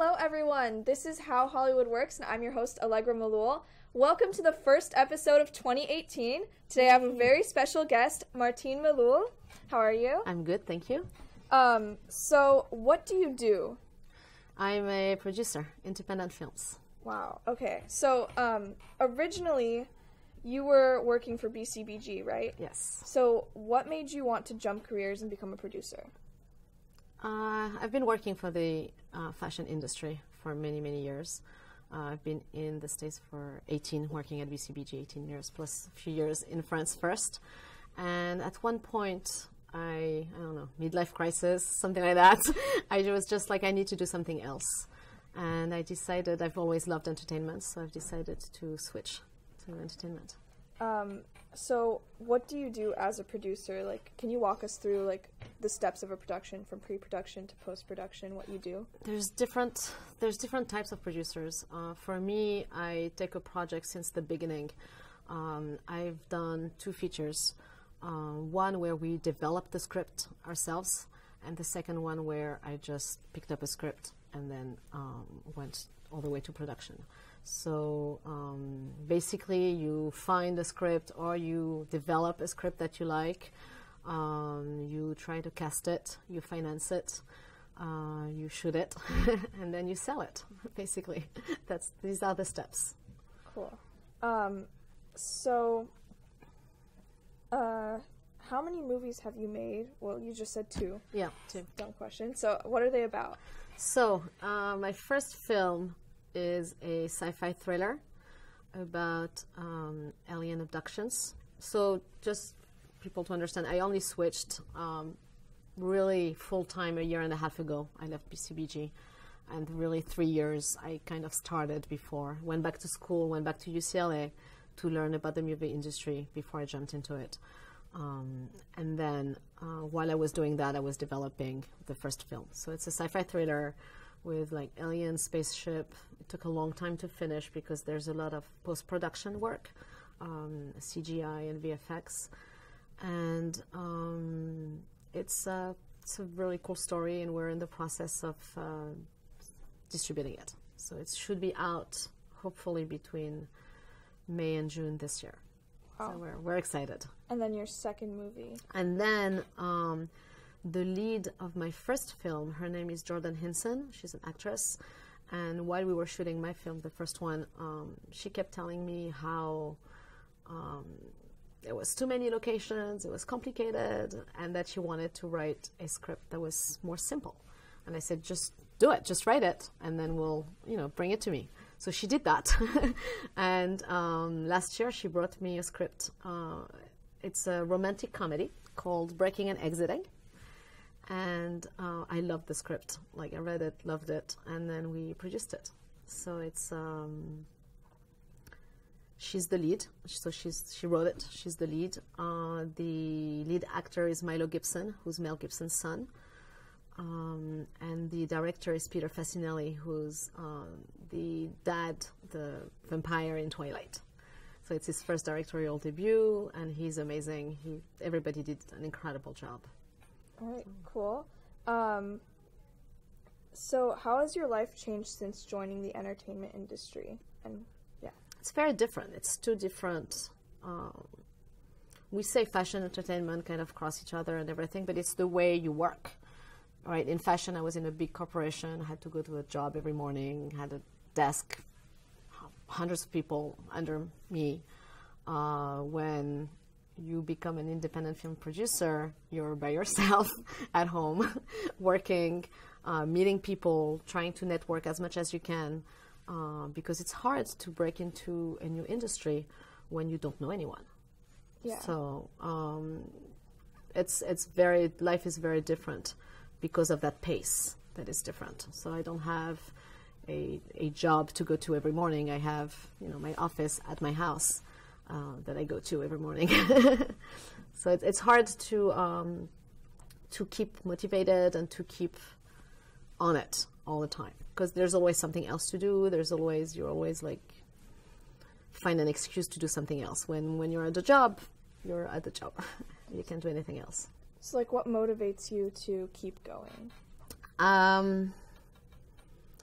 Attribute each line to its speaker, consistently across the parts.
Speaker 1: Hello, everyone. This is How Hollywood Works, and I'm your host, Allegra Malul. Welcome to the first episode of 2018. Today I have a very special guest, Martine Malul. How are you?
Speaker 2: I'm good, thank you.
Speaker 1: So what do you do?
Speaker 2: I'm a producer, independent films.
Speaker 1: Wow. Okay. So, originally, you were working for BCBG, right?
Speaker 2: Yes.
Speaker 1: So, what made you want to jump careers and become a producer?
Speaker 2: I've been working for the fashion industry for many, many years. I've been in the States for 18, working at BCBG 18 years, plus a few years in France first. And at one point, I don't know, midlife crisis, something like that. I was just like, I need to do something else. And I decided, I've always loved entertainment, so I've decided to switch to entertainment.
Speaker 1: So what do you do as a producer? Like, can you walk us through, like, the steps of a production from pre-production to post-production, what you do?
Speaker 2: There's different types of producers. For me, I take a project since the beginning. I've done 2 features. One where we developed the script ourselves, and the second one where I just picked up a script and then went all the way to production. So basically you find a script or you develop a script that you like, you try to cast it, you finance it, you shoot it, and then you sell it, basically. These are the steps.
Speaker 1: Cool. How many movies have you made? Well, you just said 2.
Speaker 2: Yeah, 2.
Speaker 1: Dumb question. So what are they about?
Speaker 2: So my first film is a sci-fi thriller about alien abductions. So just people to understand, I only switched really full-time a year and a half ago. I left BCBG, and really 3 years I kind of started before. Went back to school, went back to UCLA to learn about the movie industry before I jumped into it. And then while I was doing that, I was developing the first film. So it's a sci-fi thriller with like alien spaceship. It took a long time to finish because there's a lot of post-production work, CGI and VFX. And it's a really cool story, and we're in the process of distributing it. So it should be out hopefully between May and June this year.
Speaker 1: Wow.
Speaker 2: So we're excited.
Speaker 1: And then your second movie.
Speaker 2: And then the lead of my first film, her name is Jordan Hinson. She's an actress. And while we were shooting my film, the first one, she kept telling me how there was too many locations, it was complicated, and that she wanted to write a script that was more simple. And I said, just do it, just write it, and then we'll, bring it to me. So she did that. And last year she brought me a script. It's a romantic comedy called Breaking and Exiting. And I loved the script. Like, I read it, loved it, and then we produced it. So it's, she's the lead. So she wrote it, she's the lead. The lead actor is Milo Gibson, who's Mel Gibson's son. And the director is Peter Facinelli, who's the dad, the vampire in Twilight. So it's his first directorial debut, and he's amazing. Everybody did an incredible job.
Speaker 1: All right, cool. So how has your life changed since joining the entertainment industry? And
Speaker 2: it's very different. It's 2 different. We say fashion, entertainment kind of cross each other and everything, but it's the way you work. Right, in fashion, I was in a big corporation, had to go to a job every morning, had a desk, hundreds of people under me. When you become an independent film producer, you're by yourself at home, working, meeting people, trying to network as much as you can, because it's hard to break into a new industry when you don't know anyone.
Speaker 1: Yeah.
Speaker 2: So life is very different because of that pace that is different. So I don't have a job to go to every morning. I have, my office at my house that I go to every morning. So it's hard to keep motivated and to keep on it all the time, because there's always something else to do. You're always like find an excuse to do something else. When you're at the job, you're at the job. You can't do anything else.
Speaker 1: So, like, what motivates you to keep going?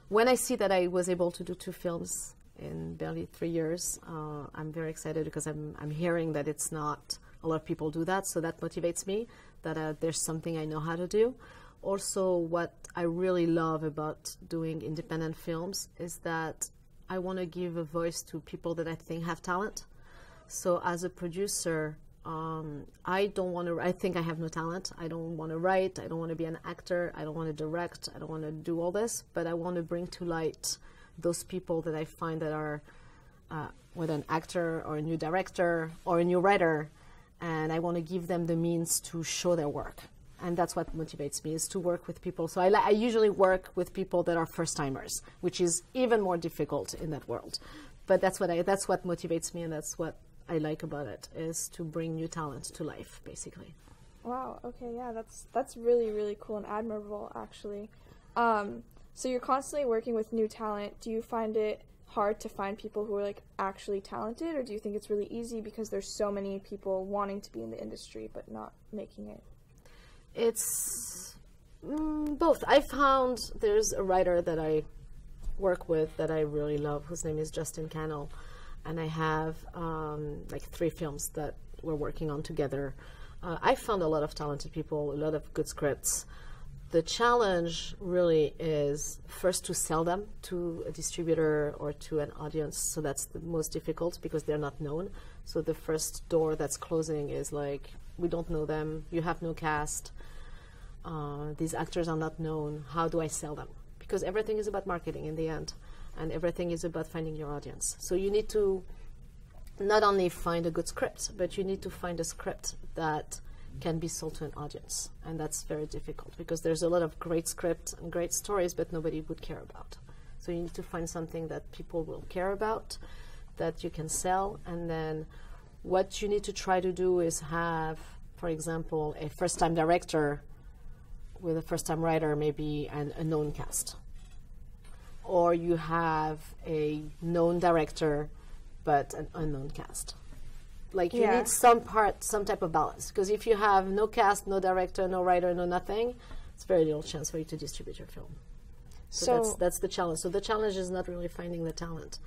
Speaker 2: when I see that I was able to do 2 films in barely 3 years, I'm very excited because I'm hearing that it's not a lot of people do that, so that motivates me, that there's something I know how to do. Also, what I really love about doing independent films is that I want to give a voice to people that I think have talent. So as a producer, I don't want to, I think I have no talent. I don't want to write. I don't want to be an actor. I don't want to direct. I don't want to do all this, but I want to bring to light those people that I find that are, whether an actor or a new director or a new writer, and I want to give them the means to show their work. And that's what motivates me, is to work with people. So I usually work with people that are first-timers, which is even more difficult in that world. But that's what motivates me, and that's what I like about it, is to bring new talent to life, basically.
Speaker 1: Wow. Okay. Yeah. That's really, really cool and admirable, actually. So you're constantly working with new talent. Do you find it hard to find people who are like actually talented, or do you think it's really easy because there's so many people wanting to be in the industry but not making it?
Speaker 2: It's both. I found there's a writer that I work with that I really love, whose name is Justin Cannell, and I have like 3 films that we're working on together. I found a lot of talented people, a lot of good scripts. The challenge really is first to sell them to a distributor or to an audience. So that's the most difficult because they're not known. So the first door that's closing is like, we don't know them, you have no cast, these actors are not known, how do I sell them? Because everything is about marketing in the end, and everything is about finding your audience. So you need to not only find a good script, but you need to find a script that can be sold to an audience. And that's very difficult because there's a lot of great scripts and great stories, but nobody would care about. So you need to find something that people will care about, that you can sell. And then what you need to try to do is have, for example, a first-time director with a first-time writer, maybe a known cast. Or you have a known director, but an unknown cast. Like you need some type of balance. Because if you have no cast, no director, no writer, no nothing, it's very little chance for you to distribute your film. So that's the challenge. So the challenge is not really finding the talent.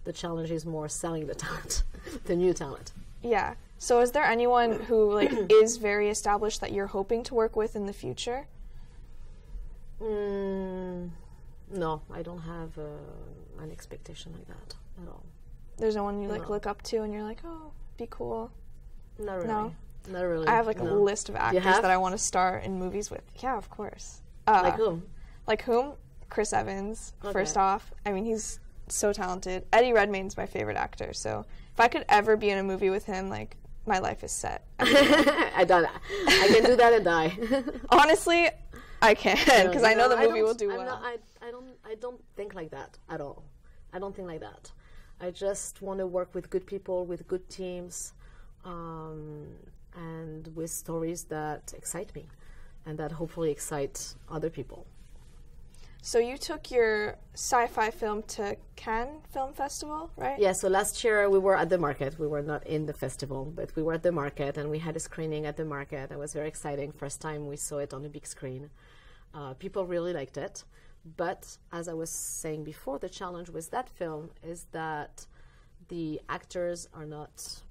Speaker 2: The challenge is more selling the talent, the new talent.
Speaker 1: Yeah. So is there anyone who like is very established that you're hoping to work with in the future?
Speaker 2: No, I don't have an expectation like that at all.
Speaker 1: There's no one you like look up to and you're like, oh, be cool.
Speaker 2: Not really.
Speaker 1: No?
Speaker 2: Not really.
Speaker 1: I have like a list of actors that I want to star in movies with. Yeah, of course.
Speaker 2: Like whom?
Speaker 1: Like whom? Chris Evans, first off. I mean, he's so talented. Eddie Redmayne's my favorite actor, so if I could ever be in a movie with him, like, my life is set.
Speaker 2: I can do that and die.
Speaker 1: Honestly, I can, because I know the movie will do well.
Speaker 2: I don't think like that at all. I don't think like that. I just want to work with good people, with good teams, and with stories that excite me and that hopefully excite other people.
Speaker 1: So you took your sci-fi film to Cannes Film Festival, right?
Speaker 2: Yeah, so last year we were at the market. We were not in the festival, but we were at the market, and we had a screening at the market. It was very exciting. First time we saw it on a big screen. People really liked it. But as I was saying before, the challenge with that film is that the actors are not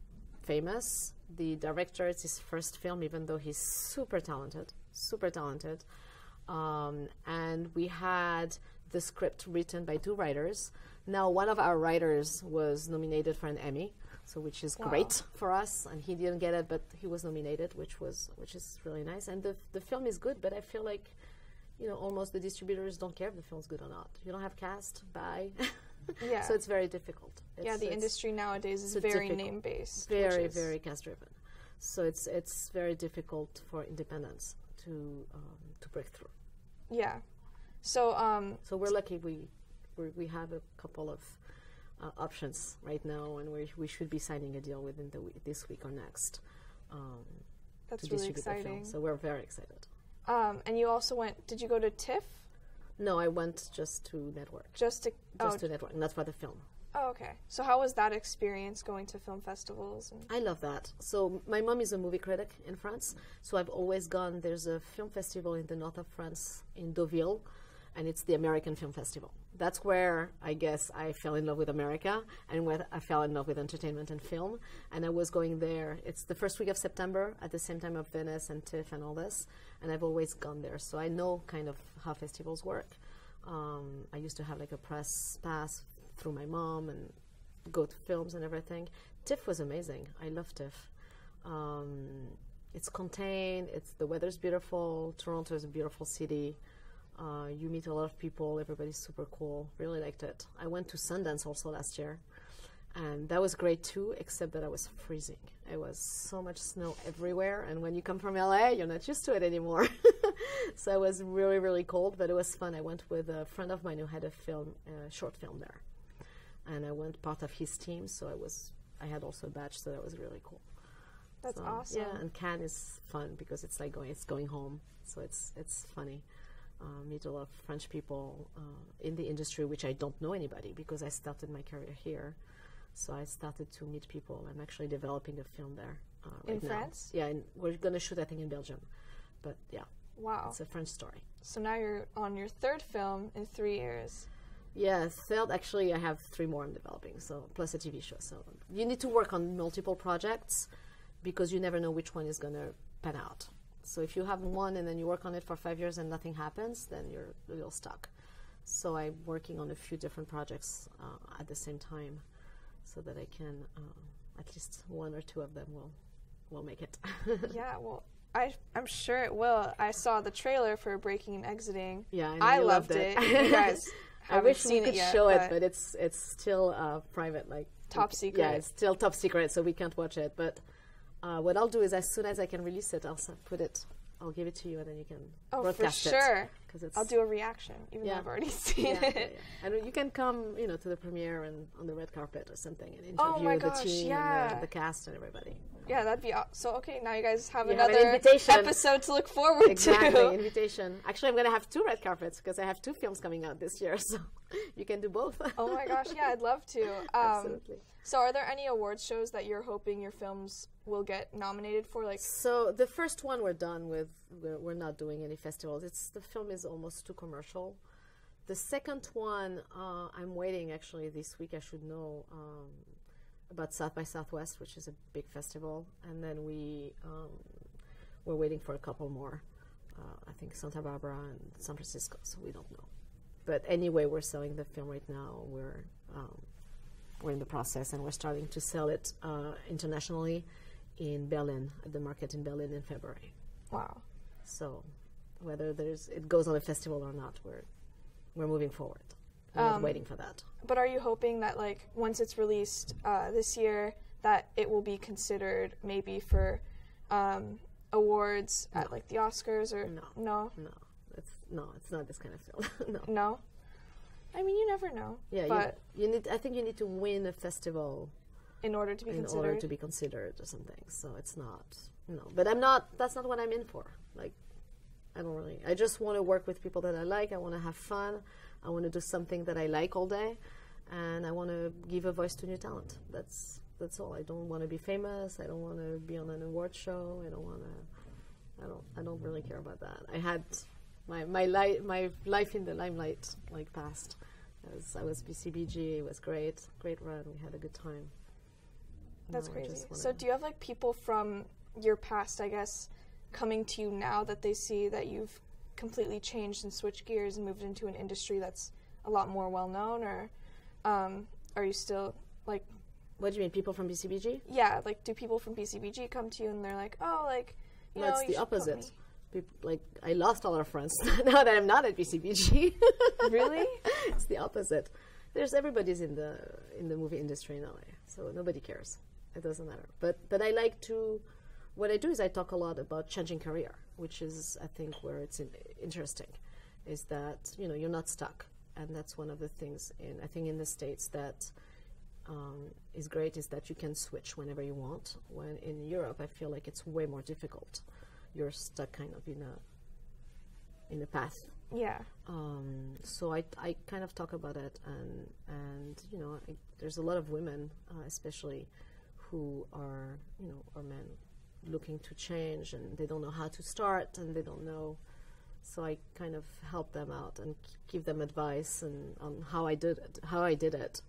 Speaker 2: famous. The director, it's his first film, even though he's super talented, super talented. And we had the script written by 2 writers. Now, one of our writers was nominated for an Emmy, so which is great for us. And he didn't get it, but he was nominated, which is really nice. And the film is good, but I feel like, almost the distributors don't care if the film's good or not. You don't have cast, bye.
Speaker 1: Yeah.
Speaker 2: So it's very difficult.
Speaker 1: The industry nowadays is very name-based.
Speaker 2: Very, very cast-driven. So it's very difficult for independents to break through.
Speaker 1: Yeah. So
Speaker 2: so we're lucky we have a couple of options right now, and we should be signing a deal within this week or next.
Speaker 1: That's really exciting.
Speaker 2: So we're very excited.
Speaker 1: And you also did you go to TIFF?
Speaker 2: No, I went just to network.
Speaker 1: Just to
Speaker 2: network, not for the film.
Speaker 1: Oh, okay. So how was that experience going to film festivals?
Speaker 2: I love that. So my mom is a movie critic in France, so I've always gone. There's a film festival in the north of France, in Deauville, and it's the American Film Festival. That's where I guess I fell in love with America and where I fell in love with entertainment and film. And I was going there. It's the first week of September at the same time of Venice and TIFF and all this. And I've always gone there. So I know kind of how festivals work. I used to have like a press pass through my mom and go to films and everything. TIFF was amazing. I love TIFF. It's contained. The weather's beautiful. Toronto is a beautiful city. You meet a lot of people. Everybody's super cool. Really liked it. I went to Sundance also last year, and that was great too, except that I was freezing. It was so much snow everywhere, and when you come from LA, you're not used to it anymore. So it was really, really cold, but it was fun. I went with a friend of mine who had a short film there, and I went part of his team, so I had also a badge, so that was really cool.
Speaker 1: That's awesome.
Speaker 2: Yeah, and Cannes is fun because it's like going home, so it's funny. Meet a lot of French people in the industry, which I don't know anybody because I started my career here. So I started to meet people. I'm actually developing a film there right
Speaker 1: in
Speaker 2: now.
Speaker 1: France?
Speaker 2: Yeah, and we're going to shoot, I think, in Belgium. But yeah,
Speaker 1: wow,
Speaker 2: it's a French story.
Speaker 1: So now you're on your third film in 3 years.
Speaker 2: Yeah, third, actually, I have 3 more I'm developing, so plus a TV show. So you need to work on multiple projects because you never know which one is going to pan out. So if you have one and then you work on it for 5 years and nothing happens, then you're a little stuck. So I'm working on a few different projects at the same time so that I can, at least 1 or 2 of them will make it.
Speaker 1: Yeah, well, I'm sure it will. I saw the trailer for Breaking and Exiting.
Speaker 2: Yeah,
Speaker 1: I loved it. You guys haven't
Speaker 2: I wish
Speaker 1: seen
Speaker 2: we could
Speaker 1: it yet,
Speaker 2: show it, but it's still private, like
Speaker 1: top secret.
Speaker 2: Yeah, it's still top secret, so we can't watch it. But what I'll do is, as soon as I can release it, I'll give it to you, and then you can broadcast it.
Speaker 1: Oh, for sure.
Speaker 2: Because
Speaker 1: I'll do a reaction, even though I've already seen it.
Speaker 2: And you can come, to the premiere and on the red carpet or something, and
Speaker 1: Oh my
Speaker 2: interview
Speaker 1: gosh,
Speaker 2: the team
Speaker 1: yeah.
Speaker 2: and the cast and everybody.
Speaker 1: Yeah, that'd be so. Okay, now you guys have
Speaker 2: You have an
Speaker 1: another
Speaker 2: invitation.
Speaker 1: episode to look forward
Speaker 2: Exactly,
Speaker 1: to.
Speaker 2: invitation. Actually, I'm going to have 2 red carpets because I have 2 films coming out this year, so you can do both.
Speaker 1: Oh my gosh, yeah, I'd love to.
Speaker 2: Absolutely.
Speaker 1: So are there any awards shows that you're hoping your films will get nominated for?
Speaker 2: So the first one we're done with. We're not doing any festivals. The film is almost too commercial. The second one, I'm waiting actually this week. I should know about South by Southwest, which is a big festival, and then we're waiting for a couple more. I think Santa Barbara and San Francisco. So we don't know. But anyway, we're selling the film right now. We're in the process, and we're starting to sell it internationally in Berlin, at the market in Berlin in February.
Speaker 1: Wow.
Speaker 2: So whether it goes on a festival or not, we're moving forward. We're not waiting for that.
Speaker 1: But are you hoping that once it's released this year, that it will be considered maybe for awards at the Oscars or no?
Speaker 2: It's not this kind of film. No.
Speaker 1: No. I mean, you never know.
Speaker 2: Yeah,
Speaker 1: but
Speaker 2: I think you need to win a festival
Speaker 1: in order to be considered
Speaker 2: or something. So it's not. No, but that's not what I'm in for. I just want to work with people that I like. I want to have fun. I want to do something that I like all day, and I want to give a voice to new talent. That's all. I don't want to be famous. I don't want to be on an award show. I don't really care about that. I had my life in the limelight passed. I was BCBG. It was great run. We had a good time.
Speaker 1: That's crazy. So do you have people from your past, I guess, coming to you now that they see that you've completely changed and switched gears and moved into an industry that's a lot more well known, or are you still
Speaker 2: What do you mean, people from BCBG?
Speaker 1: Yeah, do people from BCBG come to you and they're like, oh, you know,
Speaker 2: it's
Speaker 1: you
Speaker 2: the
Speaker 1: should
Speaker 2: opposite. People, I lost a lot of friends now that I'm not at BCBG.
Speaker 1: Really?
Speaker 2: It's the opposite. Everybody's in the movie industry in LA, so nobody cares. It doesn't matter. But I like to. What I do is I talk a lot about changing career, which is, I think, where it's interesting, is that, you're not stuck. And that's one of the things, I think, in the States that is great, is that you can switch whenever you want. When in Europe, I feel like it's way more difficult. You're stuck kind of in a path.
Speaker 1: Yeah.
Speaker 2: So I kind of talk about it, and there's a lot of women, especially, who are, or men, looking to change, and they don't know how to start, and they don't know. So I kind of help them out and give them advice and on how I did it.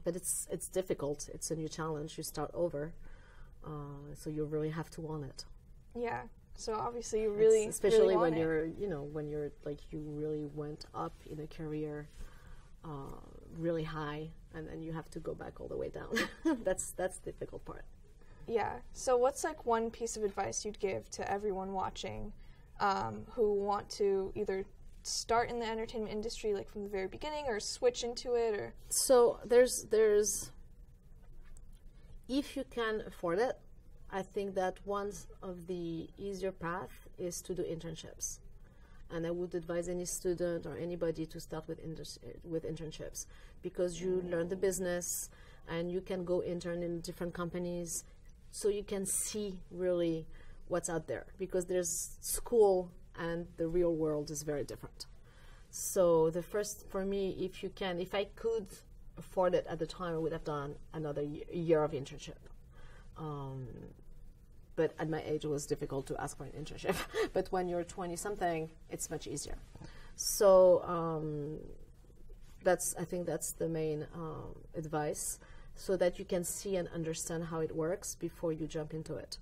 Speaker 2: But it's difficult. It's a new challenge. You start over, so you really have to want it.
Speaker 1: Yeah. So obviously you really,
Speaker 2: especially
Speaker 1: really
Speaker 2: when
Speaker 1: want
Speaker 2: you're, when you're like you really went up in a career, really high, and then you have to go back all the way down. That's the difficult part.
Speaker 1: Yeah. So what's like one piece of advice you'd give to everyone watching, who want to either start in the entertainment industry like from the very beginning or switch into it? Or
Speaker 2: so there's if you can afford it, I think that one of the easier path is to do internships, and I would advise any student or anybody to start with internships, because you learn the business and you can go intern in different companies, so you can see really what's out there, because there's school and the real world is very different. So the first, for me, if I could afford it at the time, I would have done another year of internship. But at my age, it was difficult to ask for an internship. But when you're 20-something, it's much easier. So I think that's the main advice, so that you can see and understand how it works before you jump into it.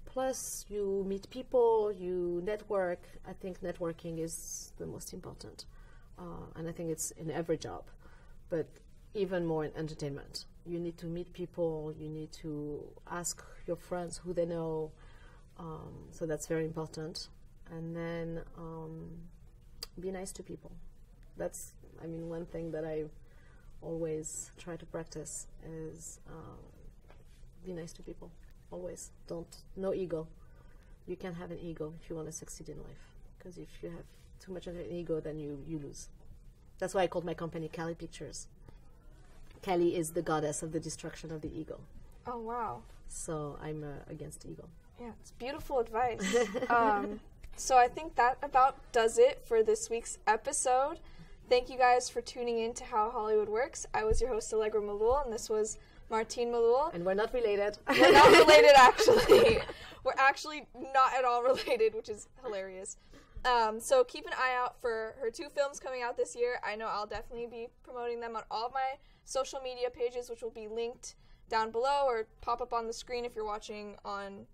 Speaker 2: Plus, you meet people, you network. I think networking is the most important. And I think it's in every job, but even more in entertainment. You need to meet people, you need to ask your friends who they know, so that's very important. And then be nice to people. That's, one thing that I always try to practice is be nice to people, always. No ego. You can't have an ego if you want to succeed in life, because if you have too much of an ego, then you lose. That's why I called my company Kali Pictures. Kali is the goddess of the destruction of the ego.
Speaker 1: Oh, wow.
Speaker 2: So I'm against ego.
Speaker 1: Yeah, it's beautiful advice. So I think that about does it for this week's episode. Thank you guys for tuning in to How Hollywood Works. I was your host, Allegra Malul, and this was Martine Malul.
Speaker 2: And we're not related.
Speaker 1: We're not related, actually. We're actually not at all related, which is hilarious. So keep an eye out for her 2 films coming out this year. I know I'll definitely be promoting them on all of my social media pages, which will be linked down below or pop up on the screen if you're watching on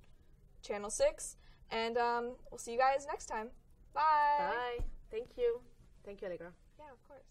Speaker 1: Channel 6. And we'll see you guys next time. Bye.
Speaker 2: Bye. Thank you. Thank you, Allegra.
Speaker 1: Yeah, of course.